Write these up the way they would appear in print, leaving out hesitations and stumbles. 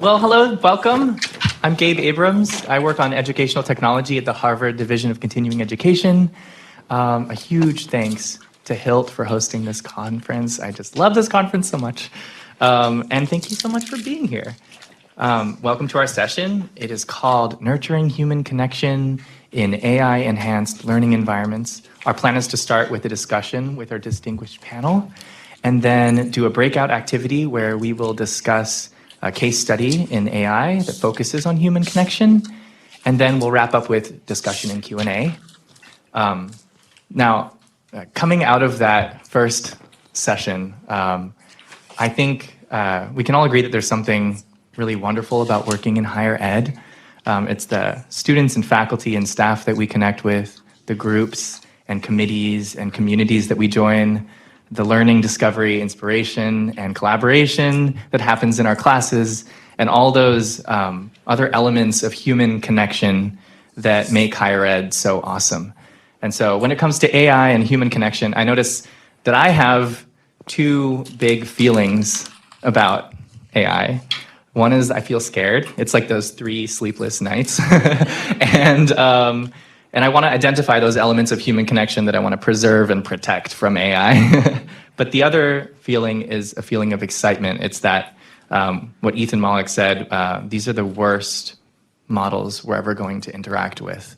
Well, hello, welcome. I'm Gabe Abrams. I work on educational technology at the Harvard Division of Continuing Education. A huge thanks to HILT for hosting this conference. I just love this conference so much. And thank you so much for being here. Welcome to our session. It is called Nurturing Human Connection in AI-Enhanced Learning Environments. Our plan is to start with a discussion with our distinguished panel, and then do a breakout activity where we will discuss a case study in AI that focuses on human connection, and then we'll wrap up with discussion and Q&A. Now, coming out of that first session, I think we can all agree that there's something really wonderful about working in higher ed. It's the students and faculty and staff that we connect with, the groups and committees and communities that we join, the learning, discovery, inspiration, and collaboration that happens in our classes, and all those other elements of human connection that make higher ed so awesome. And so when it comes to AI and human connection, I notice that I have two big feelings about AI. One is I feel scared. It's like those 3 sleepless nights. And I want to identify those elements of human connection that I want to preserve and protect from AI. But the other feeling is a feeling of excitement. It's that what Ethan Mollick said, these are the worst models we're ever going to interact with.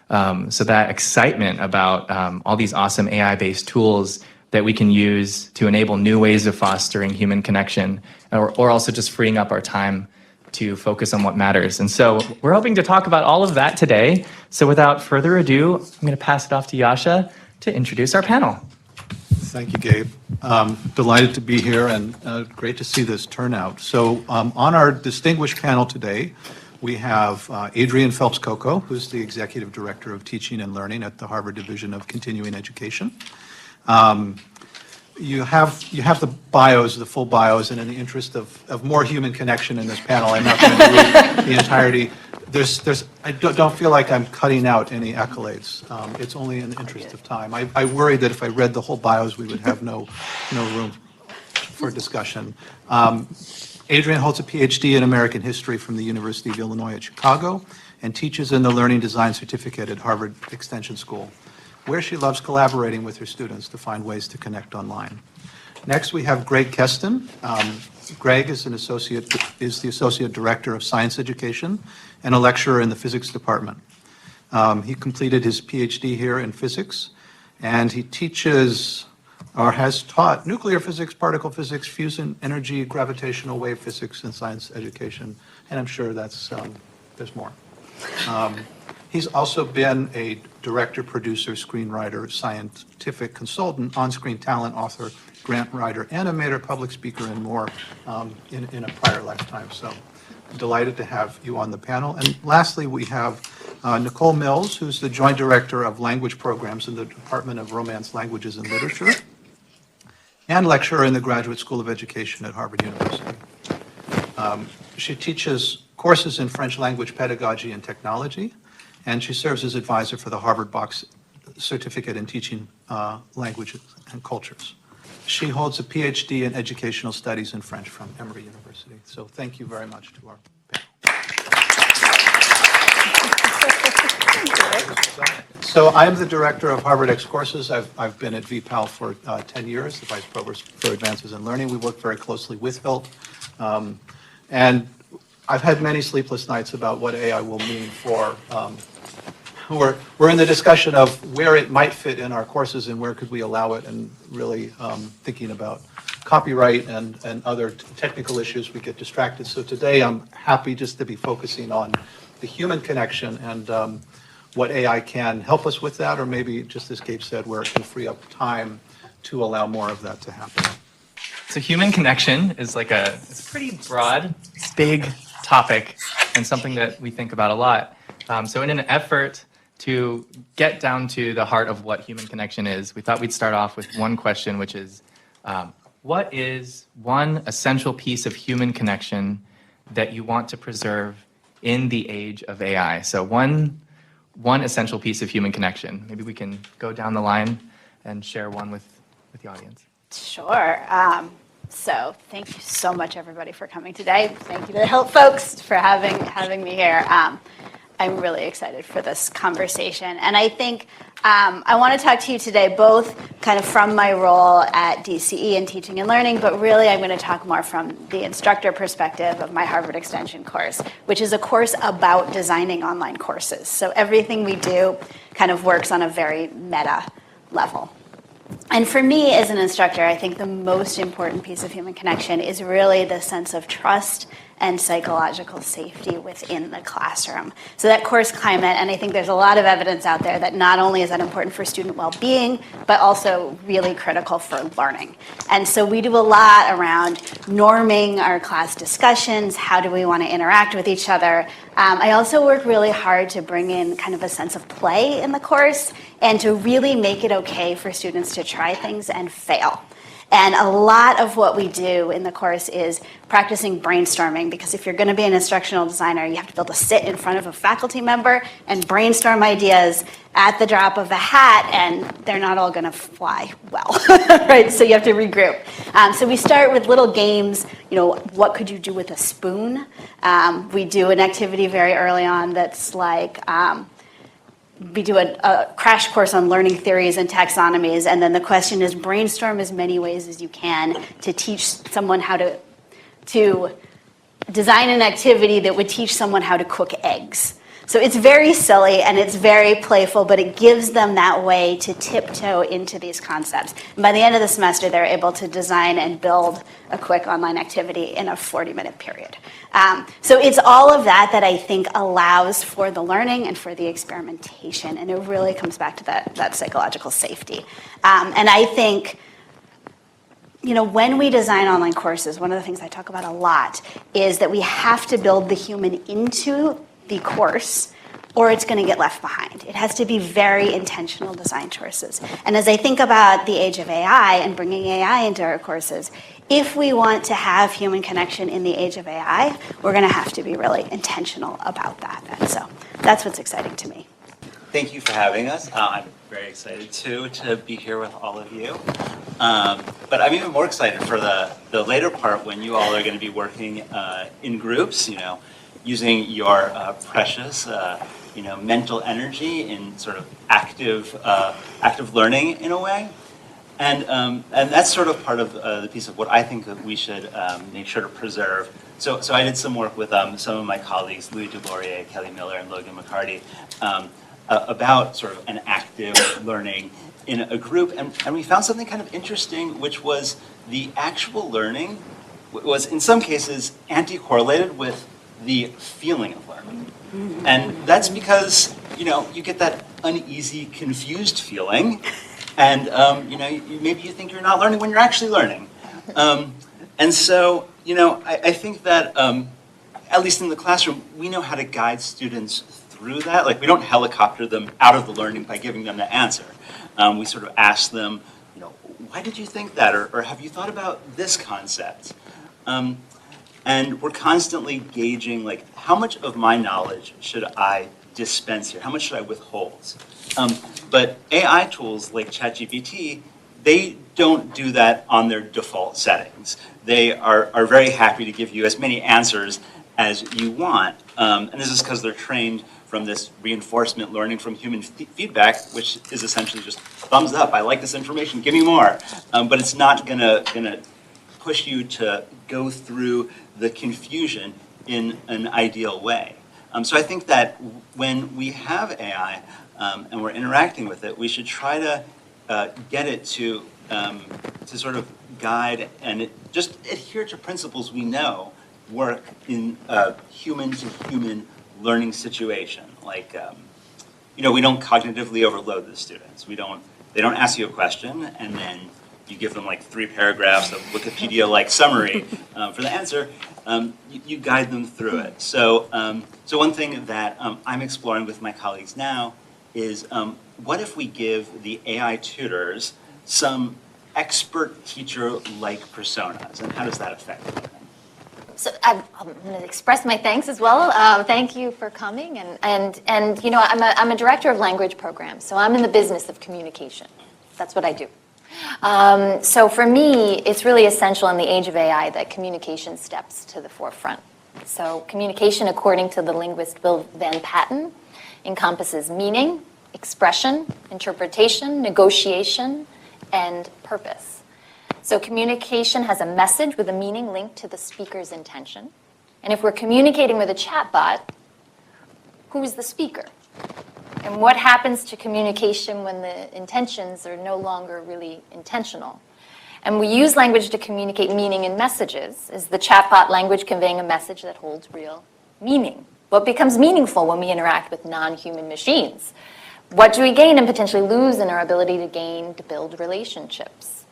So that excitement about all these awesome AI-based tools that we can use to enable new ways of fostering human connection, or also just freeing up our time to focus on what matters. And so we're hoping to talk about all of that today. So without further ado, I'm going to pass it off to Yasha to introduce our panel. Thank you, Gabe. Delighted to be here, and great to see this turnout. So on our distinguished panel today, we have Adrian Phelps-Coco, who's the Executive Director of Teaching and Learning at the Harvard Division of Continuing Education. You have the bios, the full bios, and in the interest of more human connection in this panel, I'm not going to read the entirety. I don't feel like I'm cutting out any accolades. It's only in the interest of time. I worried that if I read the whole bios, we would have no room for discussion. Adrian holds a PhD in American History from the University of Illinois at Chicago and teaches in the Learning Design Certificate at Harvard Extension School, where she loves collaborating with her students to find ways to connect online. Next, we have Greg Kestin. Greg is the Associate Director of Science Education and a lecturer in the Physics Department. He completed his PhD here in physics, and he teaches or has taught nuclear physics, particle physics, fusion energy, gravitational wave physics, and science education. And I'm sure there's more. He's also been a director, producer, screenwriter, scientific consultant, on-screen talent, author, grant writer, animator, public speaker, and more in a prior lifetime. So I'm delighted to have you on the panel. And lastly, we have Nicole Mills, who's the Joint Director of Language Programs in the Department of Romance, Languages, and Literature, and lecturer in the Graduate School of Education at Harvard University. She teaches courses in French language pedagogy and technology, and she serves as advisor for the Harvard Box Certificate in Teaching Languages and Cultures. She holds a PhD in Educational Studies in French from Emory University. So thank you very much to our panel. So I'm the director of Harvard X Courses. I've been at VPAL for 10 years, the Vice Provost for Advances in Learning. We work very closely with HILT. And I've had many sleepless nights about what AI will mean for, we're in the discussion of where it might fit in our courses and where could we allow it, and really thinking about copyright and other technical issues. We get distracted. So today I'm happy just to be focusing on the human connection and what AI can help us with that, or maybe just as Gabe said, where it can free up time to allow more of that to happen. So human connection is it's a pretty broad, big topic, and something that we think about a lot. So in an effort to get down to the heart of what human connection is, we thought we'd start off with one question, which is, what is one essential piece of human connection that you want to preserve in the age of AI? So one essential piece of human connection. Maybe we can go down the line and share one with the audience. Sure. So thank you so much, everybody, for coming today. Thank you to the HILT folks for having me here. I'm really excited for this conversation. And I think I want to talk to you today both kind of from my role at DCE in teaching and learning, but really I'm going to talk more from the instructor perspective of my Harvard Extension course, which is a course about designing online courses. So everything we do kind of works on a very meta level. And for me as an instructor, I think the most important piece of human connection is really the sense of trust and psychological safety within the classroom. So that course climate, and I think there's a lot of evidence out there that not only is that important for student well-being, but also really critical for learning. And so we do a lot around norming our class discussions, how do we want to interact with each other. I also work really hard to bring in kind of a sense of play in the course and to really make it okay for students to try things and fail. And a lot of what we do in the course is practicing brainstorming, because if you're going to be an instructional designer, you have to be able to sit in front of a faculty member and brainstorm ideas at the drop of a hat, and they're not all going to fly well, right? So you have to regroup. So we start with little games. You know, what could you do with a spoon? We do an activity very early on that's like, we do a crash course on learning theories and taxonomies, and then the question is brainstorm as many ways as you can to teach someone how to design an activity that would teach someone how to cook eggs. So it's very silly and it's very playful, but it gives them that way to tiptoe into these concepts. And by the end of the semester, they're able to design and build a quick online activity in a 40-minute period. So it's all of that I think allows for the learning and for the experimentation, and it really comes back to that psychological safety. And I think, you know, when we design online courses, one of the things I talk about a lot is that we have to build the human into the course, or it's going to get left behind. It has to be very intentional design choices. And as I think about the age of AI and bringing AI into our courses, if we want to have human connection in the age of AI, we're going to have to be really intentional about that. And so that's what's exciting to me. Thank you for having us. I'm very excited too to be here with all of you. But I'm even more excited for the later part when you all are going to be working in groups, you know, using your precious, mental energy in sort of active learning in a way. And that's sort of part of the piece of what I think that we should make sure to preserve. So I did some work with some of my colleagues, Louis DeLaurier, Kelly Miller, and Logan McCarty, about sort of an active learning in a group. And we found something kind of interesting, which was the actual learning was in some cases anti-correlated with the feeling of learning. And that's because, you get that uneasy, confused feeling, and, maybe you think you're not learning when you're actually learning. And so, I think that, at least in the classroom, we know how to guide students through that. Like, we don't helicopter them out of the learning by giving them the answer. We sort of ask them, why did you think that? Or have you thought about this concept? And we're constantly gauging, like, how much of my knowledge should I dispense here? How much should I withhold? But AI tools like ChatGPT, they don't do that on their default settings. They are very happy to give you as many answers as you want. And this is because they're trained from this reinforcement learning from human feedback, which is essentially just thumbs up, I like this information, give me more. But it's not gonna push you to go through the confusion in an ideal way. So I think that when we have AI and we're interacting with it, we should try to get it to sort of guide and just adhere to principles we know work in a human-to-human learning situation. Like, we don't cognitively overload the students. They don't ask you a question and then you give them like 3 paragraphs of Wikipedia-like summary for the answer. You guide them through it. So one thing that I'm exploring with my colleagues now is what if we give the AI tutors some expert teacher-like personas, and how does that affect learning? So I'm going to express my thanks as well. Thank you for coming. And I'm a director of language programs, so I'm in the business of communication. That's what I do. So for me, it's really essential in the age of AI that communication steps to the forefront. So communication, according to the linguist Bill Van Patten, encompasses meaning, expression, interpretation, negotiation, and purpose. So communication has a message with a meaning linked to the speaker's intention. And if we're communicating with a chatbot, who's the speaker? And what happens to communication when the intentions are no longer really intentional? And we use language to communicate meaning in messages. Is the chatbot language conveying a message that holds real meaning? What becomes meaningful when we interact with non-human machines? What do we gain and potentially lose in our ability to build relationships?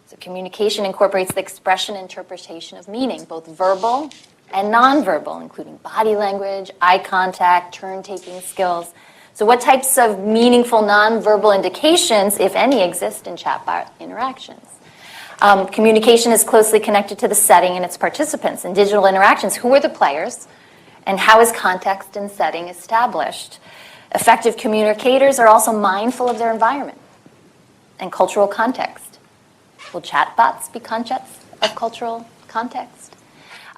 So communication incorporates the expression and interpretation of meaning, both verbal and nonverbal, including body language, eye contact, turn-taking skills. So what types of meaningful nonverbal indications, if any, exist in chatbot interactions? Communication is closely connected to the setting and its participants. In digital interactions, who are the players and how is context and setting established? Effective communicators are also mindful of their environment and cultural context. Will chatbots be conscious of cultural context?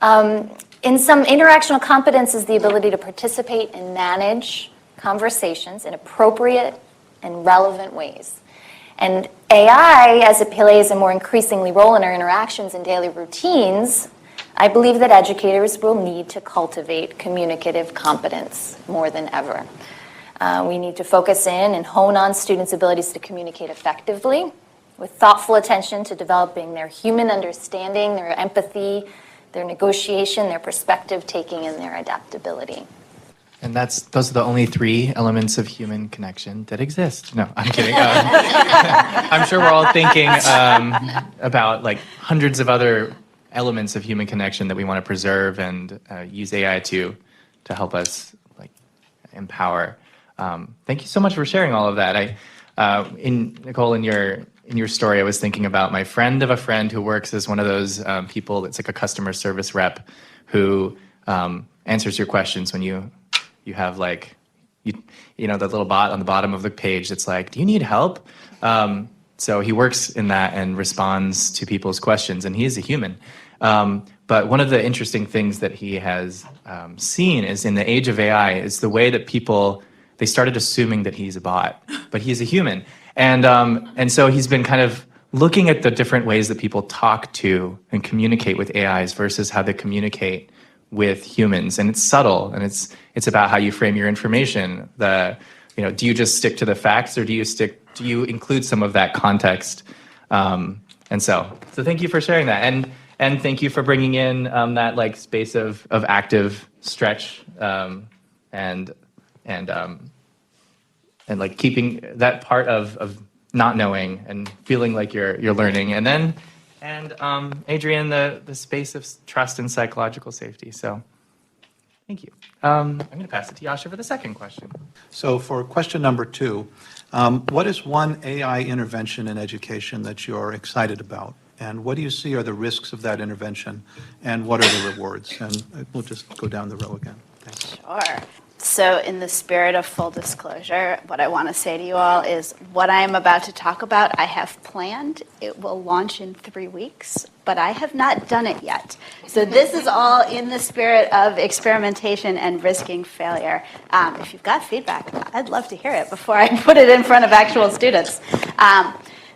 In some, interactional competence is the ability to participate and manage conversations in appropriate and relevant ways. And AI, as it plays a more increasingly role in our interactions and daily routines, I believe that educators will need to cultivate communicative competence more than ever. We need to focus in and hone on students' abilities to communicate effectively with thoughtful attention to developing their human understanding, their empathy, their negotiation, their perspective taking, and their adaptability. And those are the only 3 elements of human connection that exist. No, I'm kidding. I'm sure we're all thinking about like hundreds of other elements of human connection that we want to preserve and use AI to help us like empower. Thank you so much for sharing all of that. Nicole, in your story, I was thinking about my friend of a friend who works as one of those people that's like a customer service rep who answers your questions when you have like, you know, the little bot on the bottom of the page that's like, do you need help? So he works in that and responds to people's questions, and he is a human. But one of the interesting things that he has seen is in the age of AI is the way that people, they started assuming that he's a bot, but he's a human. And so he's been kind of looking at the different ways that people talk to and communicate with AIs versus how they communicate with humans. And it's subtle, and it's about how you frame your information. Do you just stick to the facts, or do you include some of that context? And so thank you for sharing that. And thank you for bringing in that like space of active stretch and like keeping that part of not knowing and feeling like you're learning. And Adrian, the space of trust and psychological safety. So thank you. I'm going to pass it to Yasha for the second question. So for question number 2, what is one AI intervention in education that you're excited about? And what do you see are the risks of that intervention? And what are the rewards? And we'll just go down the row again. Thanks. Sure. So in the spirit of full disclosure, what I want to say to you all is what I am about to talk about, I have planned. It will launch in 3 weeks, but I have not done it yet. So this is all in the spirit of experimentation and risking failure. If you've got feedback, I'd love to hear it before I put it in front of actual students.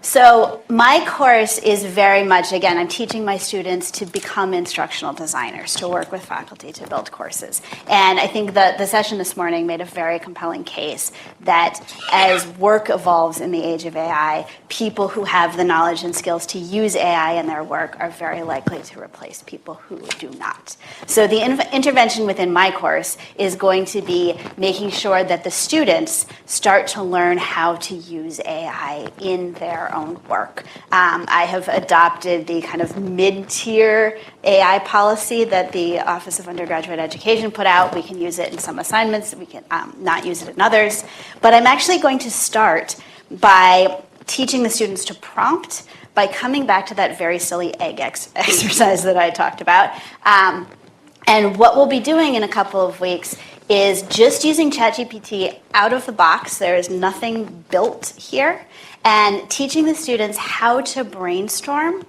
So my course is very much, again, I'm teaching my students to become instructional designers, to work with faculty to build courses. And I think the session this morning made a very compelling case that as work evolves in the age of AI, people who have the knowledge and skills to use AI in their work are very likely to replace people who do not. So the intervention within my course is going to be making sure that the students start to learn how to use AI in their own work. I have adopted the kind of mid-tier AI policy that the Office of Undergraduate Education put out. We can use it in some assignments, we can not use it in others. But I'm actually going to start by teaching the students to prompt by coming back to that very silly egg exercise that I talked about. And what we'll be doing in a couple of weeks is just using ChatGPT out of the box. There is nothing built here. And teaching the students how to brainstorm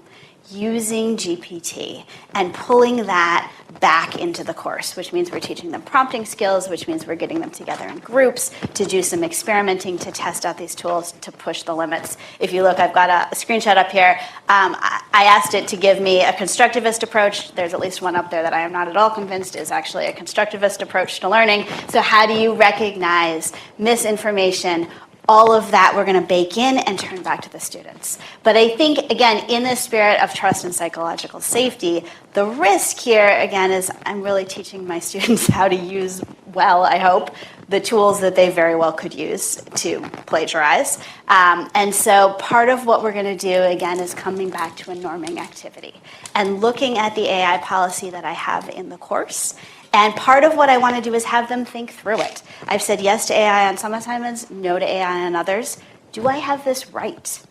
using GPT and pulling that back into the course, which means we're teaching them prompting skills, which means we're getting them together in groups to do some experimenting, to test out these tools, to push the limits. If you look, I've got a screenshot up here. I asked it to give me a constructivist approach. There's at least one up there that I am not at all convinced is actually a constructivist approach to learning. So how do you recognize misinformation? All of that we're going to bake in and turn back to the students. But I think, again, in the spirit of trust and psychological safety, the risk here, again, is I'm really teaching my students how to use well, I hope, the tools that they very well could use to plagiarize. And so part of what we're going to do, again, is coming back to a norming activity and looking at the AI policy that I have in the course. And part of what I want to do is have them think through it. I've said yes to AI on some assignments, no to AI on others. Do I have this right?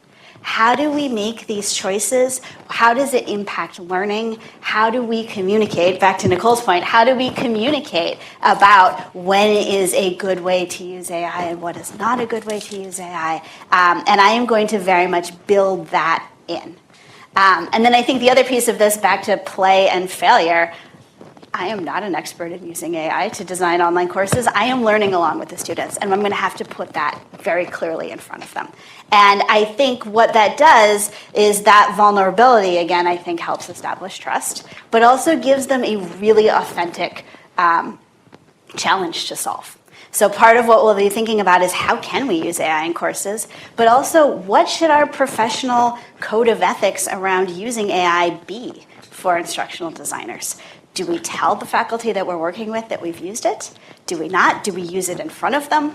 How do we make these choices? How does it impact learning? How do we communicate? Back to Nicole's point, how do we communicate about when is a good way to use AI and what is not a good way to use AI? And I am going to very much build that in. And then I think the other piece of this, back to play and failure, I am not an expert in using AI to design online courses. I am learning along with the students, and I'm going to have to put that very clearly in front of them. And I think what that does is that vulnerability, again, I think helps establish trust, but also gives them a really authentic challenge to solve. So part of what we'll be thinking about is how can we use AI in courses, but also what should our professional code of ethics around using AI be for instructional designers? Do we tell the faculty that we're working with that we've used it? Do we not? Do we use it in front of them?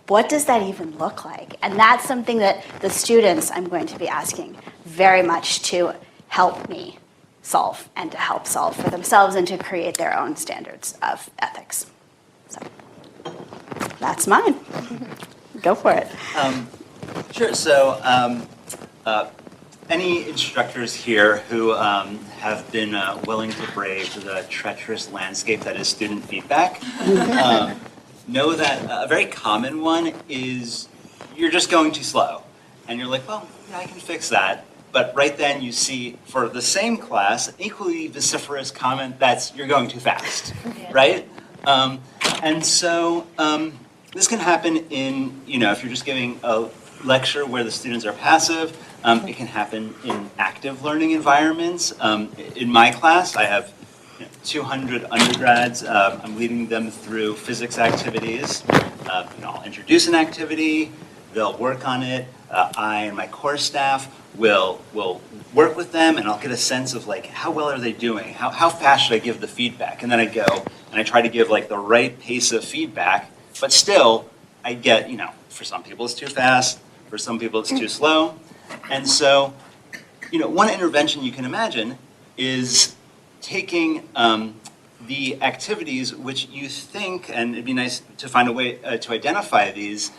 What does that even look like? And that's something that the students I'm going to be asking very much to help me solve and to help solve for themselves and to create their own standards of ethics. So that's mine. Go for it. Sure. So any instructors here who have been willing to brave the treacherous landscape that is student feedback know that a very common one is you're just going too slow. And you're like, well, yeah, I can fix that. But right then you see, for the same class, an equally vociferous comment that's you're going too fast, right? And so this can happen in, if you're just giving a lecture where the students are passive. It can happen in active learning environments. In my class, I have 200 undergrads. I'm leading them through physics activities. I'll introduce an activity. They'll work on it. I and my core staff will work with them, and I'll get a sense of how well are they doing? How fast should I give the feedback? And then I go and I try to give the right pace of feedback. But still, I get for some people it's too fast. For some people it's too slow. And so, one intervention you can imagine is taking the activities which you think, and it'd be nice to find a way to identify these,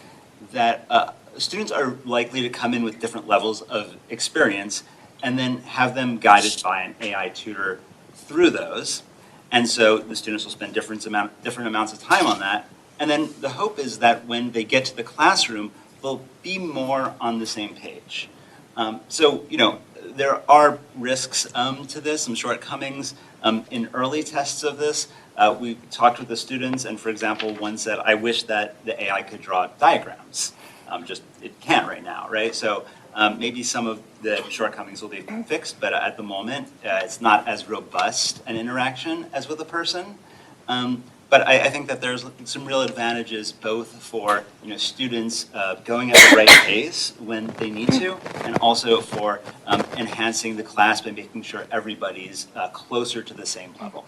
that students are likely to come in with different levels of experience, and then have them guided by an AI tutor through those. And so the students will spend different amounts of time on that. And then the hope is that when they get to the classroom, they'll be more on the same page. So, there are risks to this, some shortcomings. In early tests of this, we talked with the students, and for example, one said, I wish that the AI could draw diagrams. It can't right now, right? So maybe some of the shortcomings will be fixed, but at the moment, it's not as robust an interaction as with a person. But I think that there's some real advantages both for students going at the right pace when they need to, and also for enhancing the class by making sure everybody's closer to the same level.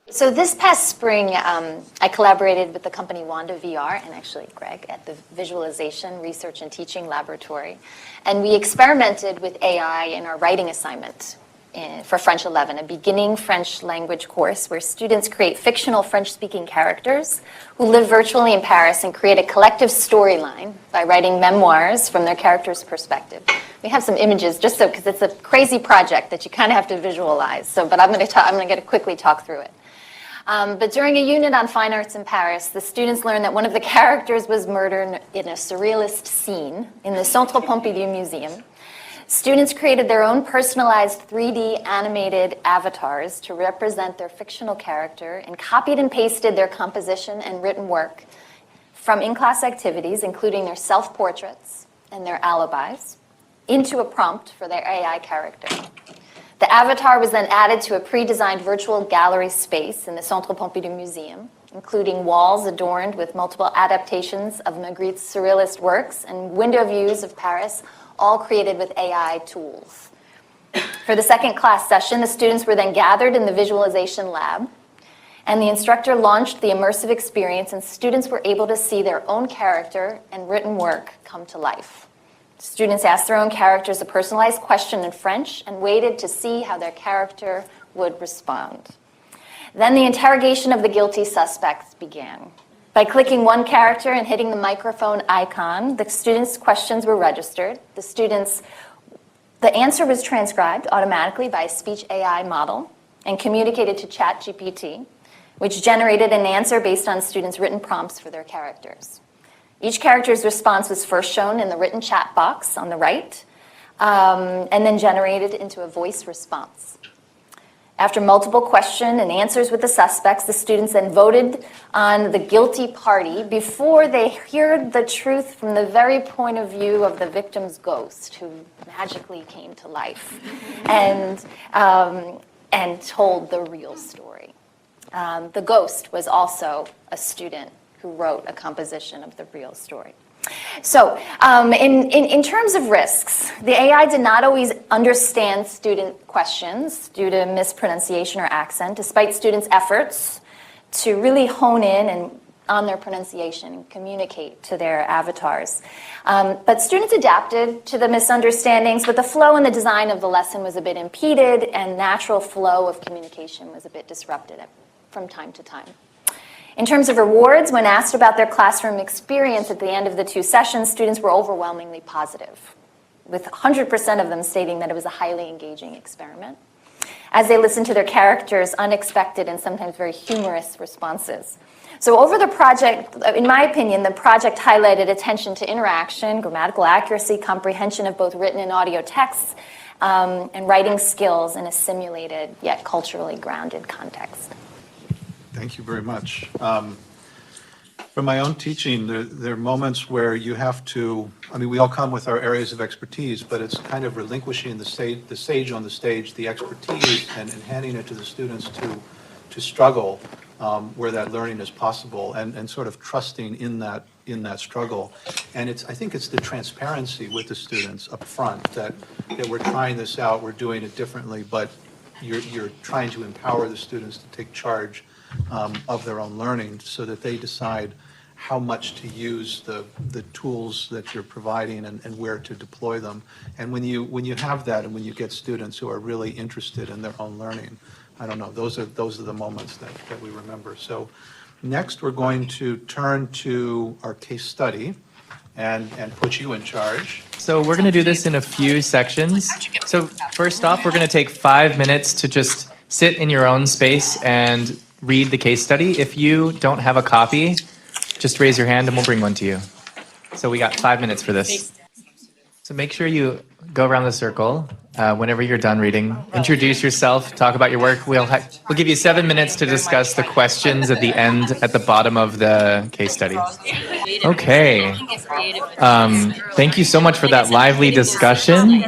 So this past spring, I collaborated with the company Wanda VR and actually Greg at the Visualization Research and Teaching Laboratory. And we experimented with AI in our writing assignment for French 11, a beginning French language course where students create fictional French-speaking characters who live virtually in Paris and create a collective storyline by writing memoirs from their character's perspective. We have some images because it's a crazy project that you kind of have to visualize. But I'm going to quickly talk through it. But during a unit on fine arts in Paris, the students learned that one of the characters was murdered in a surrealist scene in the Centre Pompidou Museum. Students created their own personalized 3D animated avatars to represent their fictional character and copied and pasted their composition and written work from in-class activities, including their self-portraits and their alibis, into a prompt for their AI character. The avatar was then added to a pre-designed virtual gallery space in the Centre Pompidou Museum, including walls adorned with multiple adaptations of Magritte's surrealist works and window views of Paris, all created with AI tools. For the second class session, the students were then gathered in the visualization lab, and the instructor launched the immersive experience, and students were able to see their own character and written work come to life. Students asked their own characters a personalized question in French and waited to see how their character would respond. Then the interrogation of the guilty suspects began. By clicking one character and hitting the microphone icon, the students' questions were registered. The answer was transcribed automatically by a speech AI model and communicated to ChatGPT, which generated an answer based on students' written prompts for their characters. Each character's response was first shown in the written chat box on the right, and then generated into a voice response. After multiple question and answers with the suspects, the students then voted on the guilty party before they heard the truth from the very point of view of the victim's ghost, who magically came to life and told the real story. The ghost was also a student who wrote a composition of the real story. So in terms of risks, the AI did not always understand student questions due to mispronunciation or accent, despite students' efforts to really hone in on their pronunciation and communicate to their avatars. But students adapted to the misunderstandings, but the flow and the design of the lesson was a bit impeded, and natural flow of communication was a bit disrupted from time to time. In terms of rewards, when asked about their classroom experience at the end of the two sessions, students were overwhelmingly positive, with 100% of them stating that it was a highly engaging experiment, as they listened to their characters' unexpected and sometimes very humorous responses. So over the project, in my opinion, the project highlighted attention to interaction, grammatical accuracy, comprehension of both written and audio texts, and writing skills in a simulated yet culturally grounded context. Thank you very much. From my own teaching, there are moments where you have to, I mean, we all come with our areas of expertise, but it's kind of relinquishing the sage on the stage, the expertise, and handing it to the students to struggle where that learning is possible, and sort of trusting in that struggle. And I think it's the transparency with the students up front that we're trying this out, we're doing it differently, but you're trying to empower the students to take charge of their own learning so that they decide how much to use the tools that you're providing and where to deploy them. And when you have that, and when you get students who are really interested in their own learning, I don't know, those are the moments that we remember. So next we're going to turn to our case study and put you in charge. So we're going to do this in a few sections. So first off, we're going to take 5 minutes to just sit in your own space and read the case study. If you don't have a copy, just raise your hand and we'll bring one to you. So we got 5 minutes for this. So make sure you go around the circle whenever you're done reading. Introduce yourself, talk about your work. We'll give you 7 minutes to discuss the questions at the end, at the bottom of the case study. Okay. Thank you so much for that lively discussion.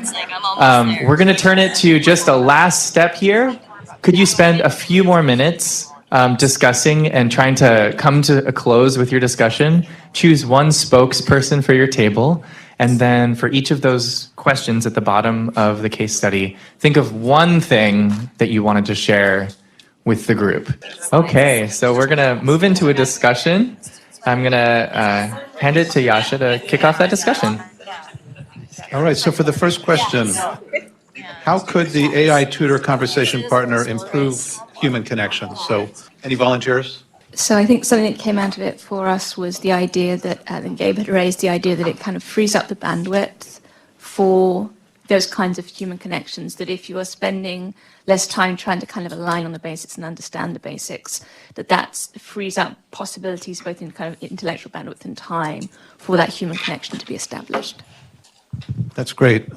We're going to turn it to just a last step here. Could you spend a few more minutes discussing and trying to come to a close with your discussion? Choose one spokesperson for your table, and then for each of those questions at the bottom of the case study, think of one thing that you wanted to share with the group. Okay, so we're going to move into a discussion. I'm going to hand it to Yasha to kick off that discussion. All right, so for the first question, how could the AI tutor conversation partner improve human connection? So any volunteers? So I think something that came out of it for us was the idea that, and Gabe had raised the idea that it kind of frees up the bandwidth for those kinds of human connections, that if you are spending less time trying to kind of align on the basics and understand the basics, that frees up possibilities both in kind of intellectual bandwidth and time for that human connection to be established. That's great.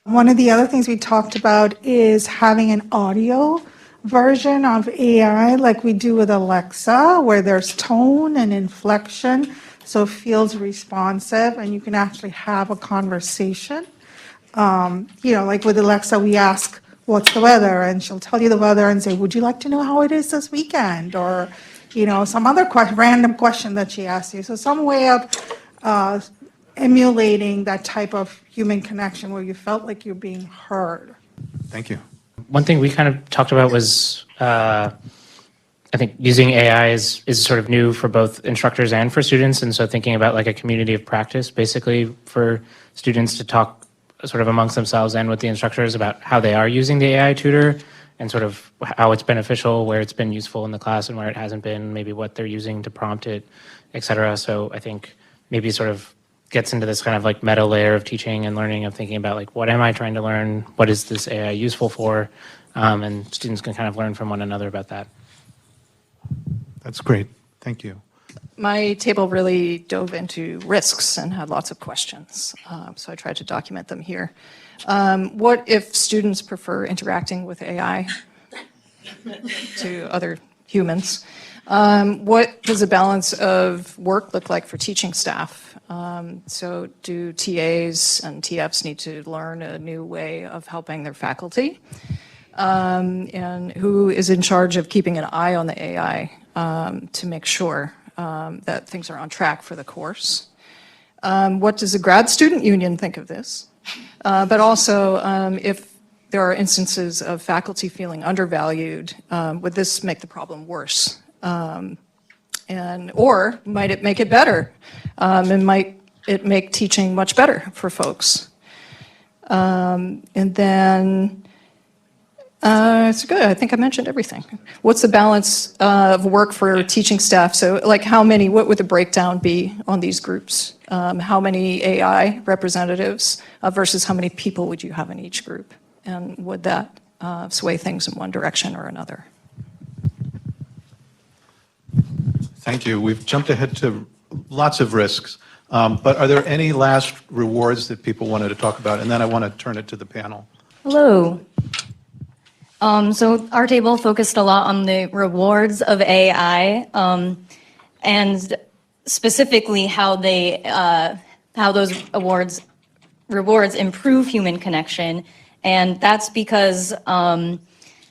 One of the other things we talked about is having an audio version of AI like we do with Alexa, where there's tone and inflection, so it feels responsive and you can actually have a conversation. Like with Alexa, we ask, what's the weather? And she'll tell you the weather and say, would you like to know how it is this weekend? Or, some other random question that she asks you. So some way of emulating that type of human connection where you felt like you're being heard. Thank you. One thing we kind of talked about was, I think using AI is sort of new for both instructors and for students. And so thinking about like a community of practice, basically for students to talk sort of amongst themselves and with the instructors about how they are using the AI tutor and sort of how it's beneficial, where it's been useful in the class and where it hasn't been, maybe what they're using to prompt it, et cetera. So I think maybe sort of gets into this kind of like meta layer of teaching and learning, of thinking about like, what am I trying to learn? What is this AI useful for? And students can kind of learn from one another about that. That's great. Thank you. My table really dove into risks and had lots of questions, so I tried to document them here. What if students prefer interacting with AI to other humans? What does a balance of work look like for teaching staff? So do TAs and TFs need to learn a new way of helping their faculty? And who is in charge of keeping an eye on the AI to make sure that things are on track for the course? What does a grad student union think of this? But also, if there are instances of faculty feeling undervalued, would this make the problem worse? Or might it make it better? And might it make teaching much better for folks? And then, it's good. I think I mentioned everything. What's the balance of work for teaching staff? So like what would the breakdown be on these groups? How many AI representatives versus how many people would you have in each group? And would that sway things in one direction or another? Thank you. We've jumped ahead to lots of risks. But are there any last rewards that people wanted to talk about? And then I want to turn it to the panel. Hello. So our table focused a lot on the rewards of AI, and specifically how those rewards improve human connection. And that's because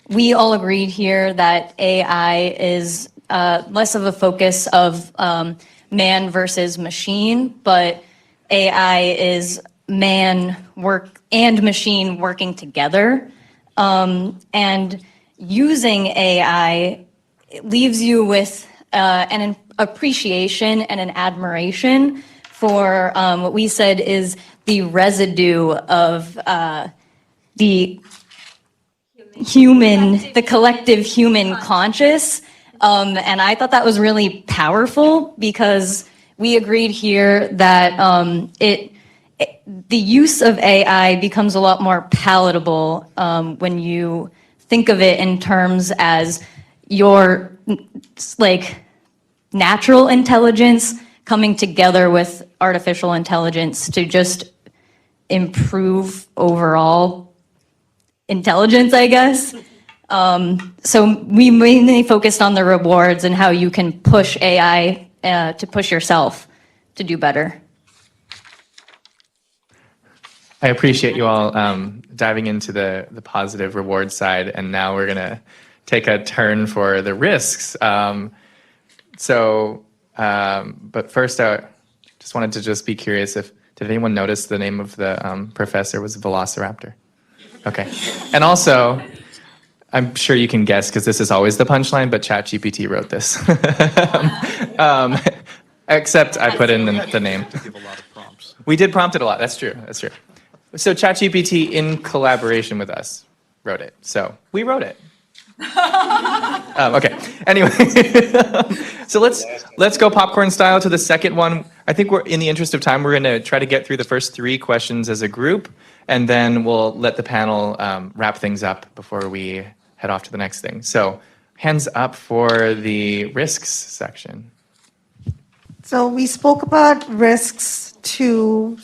we all agreed here that AI is less of a focus of man versus machine, but AI is man work and machine working together. And using AI leaves you with an appreciation and an admiration for what we said is the residue of the collective human conscious. And I thought that was really powerful because we agreed here that the use of AI becomes a lot more palatable when you think of it in terms as your like natural intelligence coming together with artificial intelligence to just improve overall intelligence, I guess. So we mainly focused on the rewards and how you can push AI to push yourself to do better. I appreciate you all diving into the positive reward side, and now we're gonna take a turn for the risks. But first, I just wanted to be curious did anyone notice the name of the professor was Velociraptor? Okay, and also, I'm sure you can guess because this is always the punchline, but ChatGPT wrote this. Except I put in the name. Give a lot of prompts. We did prompt it a lot. That's true. So ChatGPT, in collaboration with us, wrote it. So we wrote it. Okay. Anyway, so let's go popcorn style to the second one. I think we're in the interest of time. We're going to try to get through the first 3 questions as a group, and then we'll let the panel wrap things up before we head off to the next thing. So, hands up for the risks section. So we spoke about risks to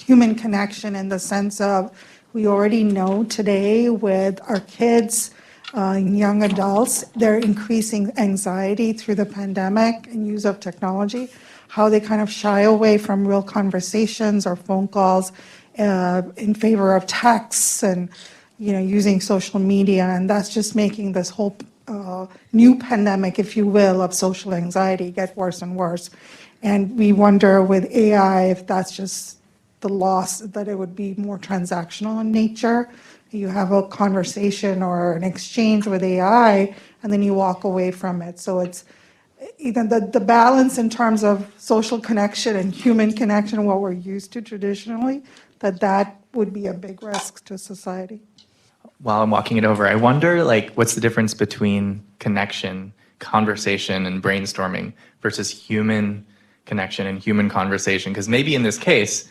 human connection in the sense of we already know today with our kids, young adults, they're increasing anxiety through the pandemic and use of technology, how they kind of shy away from real conversations or phone calls in favor of texts and using social media, and that's just making this whole new pandemic, if you will, of social anxiety get worse and worse. And we wonder with AI if that's just the loss, that it would be more transactional in nature. You have a conversation or an exchange with AI, and then you walk away from it. So it's even the balance in terms of social connection and human connection, what we're used to traditionally, that would be a big risk to society. While I'm walking it over, I wonder, what's the difference between connection, conversation, and brainstorming versus human connection and human conversation? Because maybe in this case,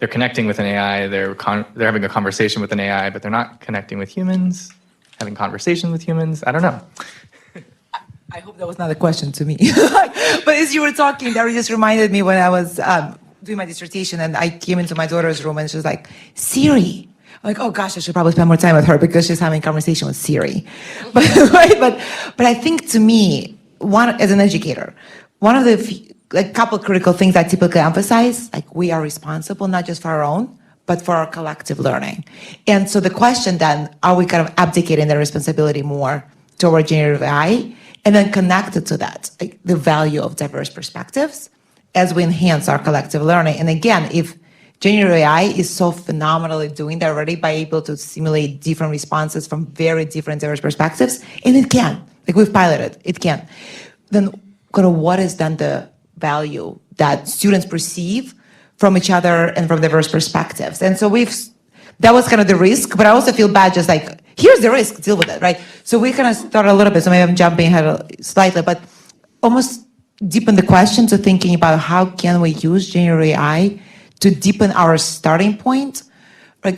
they're connecting with an AI, they're having a conversation with an AI, but they're not connecting with humans, having conversations with humans. I don't know. I hope that was not a question to me. But as you were talking, that just reminded me when I was doing my dissertation and I came into my daughter's room and she was like, Siri. I'm like, oh gosh, I should probably spend more time with her because she's having a conversation with Siri. But, right? But I think to me, as an educator, one of the couple critical things I typically emphasize, we are responsible not just for our own, but for our collective learning. And so the question then, are we kind of abdicating the responsibility more toward generative AI? And then connected to that, the value of diverse perspectives as we enhance our collective learning. And again, if generative AI is so phenomenally doing that already by able to simulate different responses from very different diverse perspectives, and it can, we've piloted, it can, then kind of what is then the value that students perceive from each other and from diverse perspectives? And so that was kind of the risk, but I also feel bad just here's the risk, deal with it, right? So we kind of started a little bit, so maybe I'm jumping ahead slightly, but almost deepen the question to thinking about how can we use generative AI to deepen our starting point,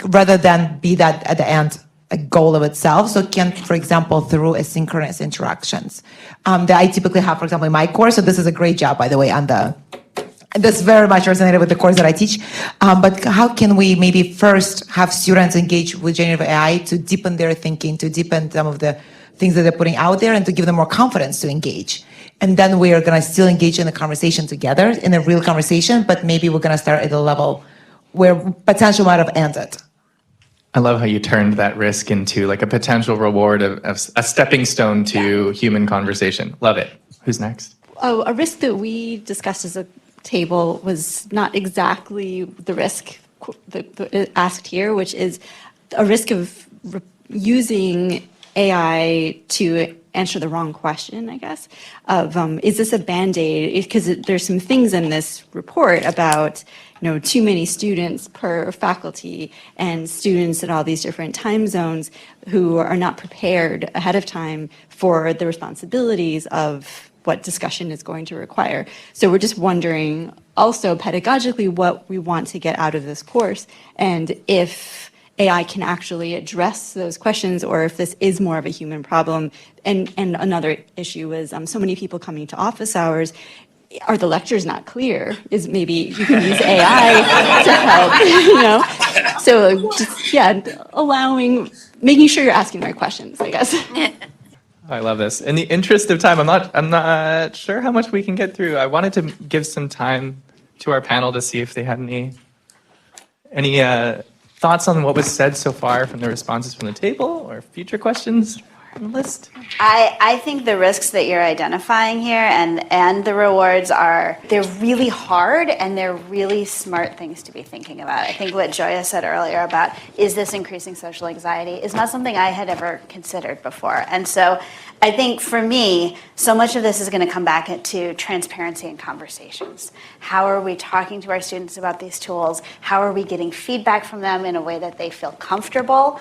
rather than be that at the end a goal of itself. So can, for example, through asynchronous interactions that I typically have, for example, in my course. So this is a great job, by the way, this very much resonated with the course that I teach. But how can we maybe first have students engage with generative AI to deepen their thinking, to deepen some of the things that they're putting out there, and to give them more confidence to engage? And then we are going to still engage in the conversation together, in a real conversation, but maybe we're going to start at a level where potential might have ended. I love how you turned that risk into a potential reward of a stepping stone to human conversation. Love it. Who's next? Oh, a risk that we discussed as a table was not exactly the risk asked here, which is a risk of using AI to answer the wrong question, I guess, of is this a Band-Aid? Because there's some things in this report about too many students per faculty and students in all these different time zones who are not prepared ahead of time for the responsibilities of what discussion is going to require. So we're just wondering also pedagogically what we want to get out of this course, and if AI can actually address those questions, or if this is more of a human problem. And another issue is so many people coming to office hours. Are the lectures not clear? Is maybe you can use AI to help, So just, making sure you're asking the right questions, I guess. I love this. In the interest of time, I'm not sure how much we can get through. I wanted to give some time to our panel to see if they had any thoughts on what was said so far from the responses from the table, or future questions on the list. I think the risks that you're identifying here and the rewards they're really hard and they're really smart things to be thinking about. I think what Joya said earlier about is this increasing social anxiety is not something I had ever considered before. And so I think for me, so much of this is going to come back to transparency and conversations. How are we talking to our students about these tools? How are we getting feedback from them in a way that they feel comfortable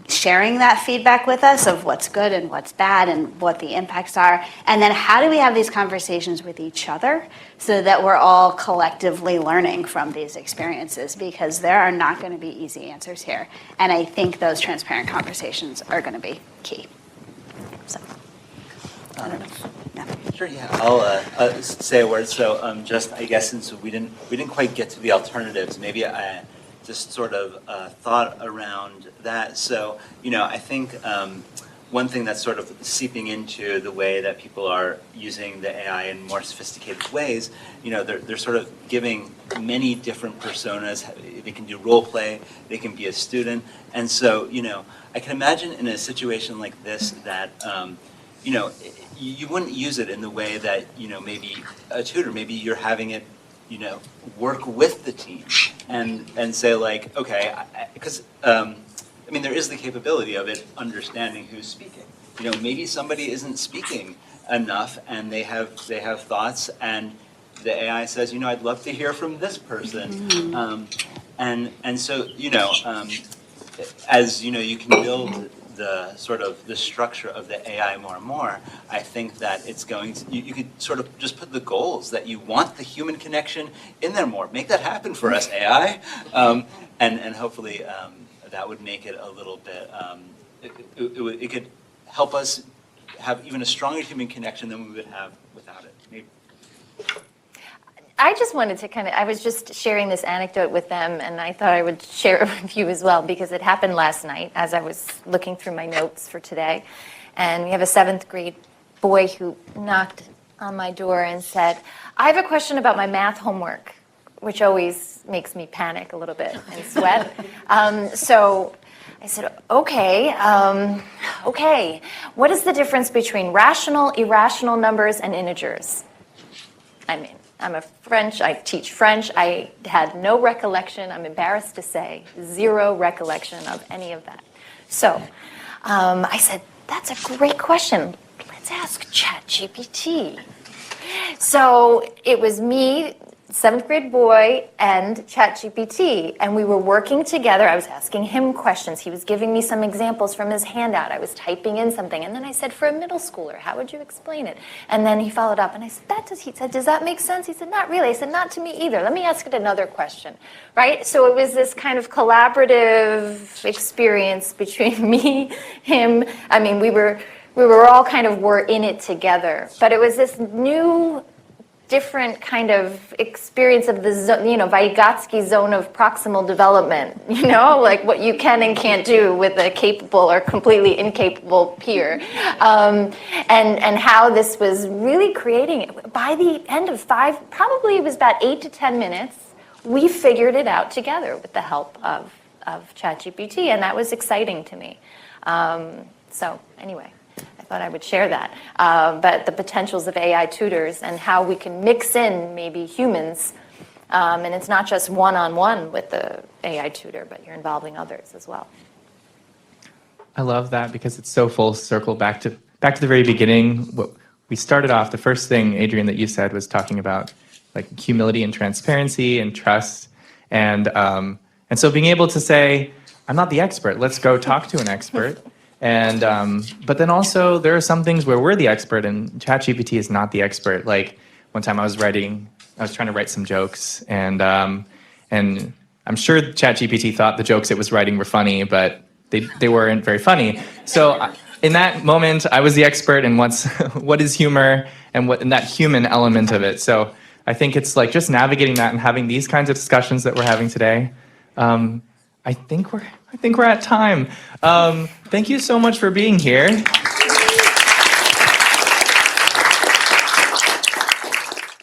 sharing that feedback with us of what's good and what's bad and what the impacts are? And then how do we have these conversations with each other so that we're all collectively learning from these experiences? Because there are not going to be easy answers here. And I think those transparent conversations are going to be key. So, I don't know. Yeah. Sure, yeah, I'll say a word. So just, I guess, since we didn't quite get to the alternatives, maybe I just sort of thought around that. So, I think one thing that's sort of seeping into the way that people are using the AI in more sophisticated ways, they're sort of giving many different personas. They can do role play, they can be a student. And so, I can imagine in a situation like this that, you wouldn't use it in the way that, maybe a tutor, maybe you're having it, work with the team and say like, okay, because, there is the capability of it understanding who's speaking. Maybe somebody isn't speaking enough and they have thoughts and the AI says, I'd love to hear from this person. And so, as you can build the sort of the structure of the AI more and more, I think that it's going to, you could sort of just put the goals that you want the human connection in there more. Make that happen for us, AI. And hopefully that would make it a little bit, it could help us have even a stronger human connection than we would have without it. Maybe. I just wanted to I was just sharing this anecdote with them, and I thought I would share it with you as well, because it happened last night as I was looking through my notes for today. And we have a 7th grade boy who knocked on my door and said, I have a question about my math homework, which always makes me panic a little bit and sweat. So I said, okay, what is the difference between rational, irrational numbers and integers? I teach French. I had no recollection, I'm embarrassed to say, 0 recollection of any of that. So I said, that's a great question. Let's ask ChatGPT. So it was me, 7th grade boy, and ChatGPT, and we were working together. I was asking him questions. He was giving me some examples from his handout. I was typing in something, and then I said, for a middle schooler, how would you explain it? And then he followed up, and I said, he said, does that make sense? He said, not really. I said, not to me either. Let me ask it another question, right? So it was this kind of collaborative experience between me, him. We were all were in it together, but it was this new, different kind of experience of the Vygotsky zone of proximal development, like what you can and can't do with a capable or completely incapable peer. And how this was really creating it. By the end of probably it was about 8 to 10 minutes, we figured it out together with the help of ChatGPT, and that was exciting to me. So anyway, thought I would share that. But the potentials of AI tutors and how we can mix in maybe humans, and it's not just one-on-one with the AI tutor, but you're involving others as well. I love that because it's so full circle back to the very beginning. What we started off, the first thing, Adrian, that you said was talking about like humility and transparency and trust, and so being able to say, I'm not the expert. Let's go talk to an expert. And but then also there are some things where we're the expert and ChatGPT is not the expert. Like one time I was trying to write some jokes, and I'm sure ChatGPT thought the jokes it was writing were funny, but they weren't very funny. So in that moment, I was the expert in what is humor and that human element of it. So I think it's like just navigating that and having these kinds of discussions that we're having today. I think we're at time. Thank you so much for being here.